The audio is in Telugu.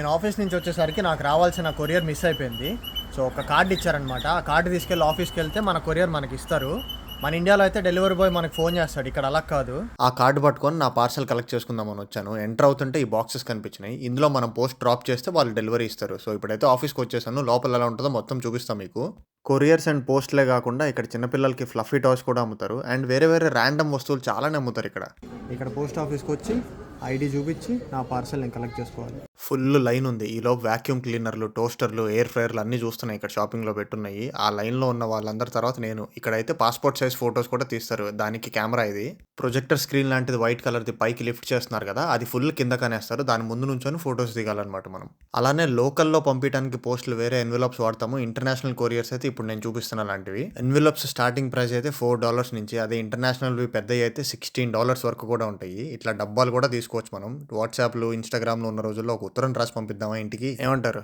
నేను ఆఫీస్ నుంచి వచ్చేసరికి నాకు రావాల్సిన కొరియర్ మిస్ అయిపోయింది. సో ఒక కార్డ్ ఇచ్చారనమాట. ఆ కార్డ్ తీసుకెళ్ళి ఆఫీస్కి వెళ్తే మన కొరియర్ మనకి ఇస్తారు. మన ఇండియాలో అయితే డెలివరీ బాయ్ మనకి ఫోన్ చేస్తాడు. ఇక్కడ అలా కాదు. ఆ కార్డు పట్టుకొని నా పార్సల్ కలెక్ట్ చేసుకుందామని వచ్చాను. ఎంటర్ అవుతుంటే ఈ బాక్సెస్ కనిపించినాయి. ఇందులో మనం పోస్ట్ డ్రాప్ చేస్తే వాళ్ళు డెలివరీ ఇస్తారు. సో ఇప్పుడైతే ఆఫీస్కి వచ్చేసాను. లోపల ఎలా ఉంటుందో మొత్తం చూపిస్తాను మీకు. కొరియర్స్ అండ్ పోస్ట్లే కాకుండా ఇక్కడ చిన్నపిల్లలకి ఫ్లఫీ టాయ్స్ కూడా అమ్ముతారు. అండ్ వేరే వేరే ర్యాండమ్ వస్తువులు చాలానే అమ్ముతారు ఇక్కడ. ఇక్కడ పోస్ట్ ఆఫీస్కి వచ్చి ఐడి చూపించి నా పార్సల్ నేను కలెక్ట్ చేసుకోవాలి. ఫుల్ లైన్ ఉంది. ఈలోపు వాక్యూమ్ క్లీనర్లు, టోస్టర్లు, ఎయిర్ ఫ్రైయర్లు అన్నీ చూస్తున్నాయి ఇక్కడ షాపింగ్లో పెట్టున్నాయి. ఆ లైన్లో ఉన్న వాళ్ళందరి తర్వాత నేను. ఇక్కడైతే పాస్పోర్ట్ సైజ్ ఫొటోస్ కూడా తీస్తారు. దానికి కెమెరా ఇది. ప్రొజెక్టర్ స్క్రీన్ లాంటిది వైట్ కలర్ది పైకి లిఫ్ట్ చేస్తున్నారు కదా, అది ఫుల్ కింద కనేస్తారు. దాని ముందు నుంచొని ఫొటోస్ దిగాలన్నమాట మనం. అలానే లోకల్లో పంపించడానికి పోస్టులు వేరే ఎన్వెలప్స్ వాడతాము. ఇంటర్నేషనల్ కొరియర్స్ అయితే ఇప్పుడు నేను చూపిస్తున్న లాంటివి. ఎన్వెలప్స్ స్టార్టింగ్ ప్రైస్ అయితే $4 నుంచి, అదే ఇంటర్నేషనల్వి పెద్దవి అయితే $16 వరకు కూడా ఉంటాయి. ఇట్లా డబ్బాలు కూడా తీసుకోవచ్చు మనం. వాట్సాప్లు, ఇన్స్టాగ్రామ్లో ఉన్న రోజుల్లో ఒక ఉత్తరం రాసి పంపిద్దామా ఇంటికి, ఏమంటారు?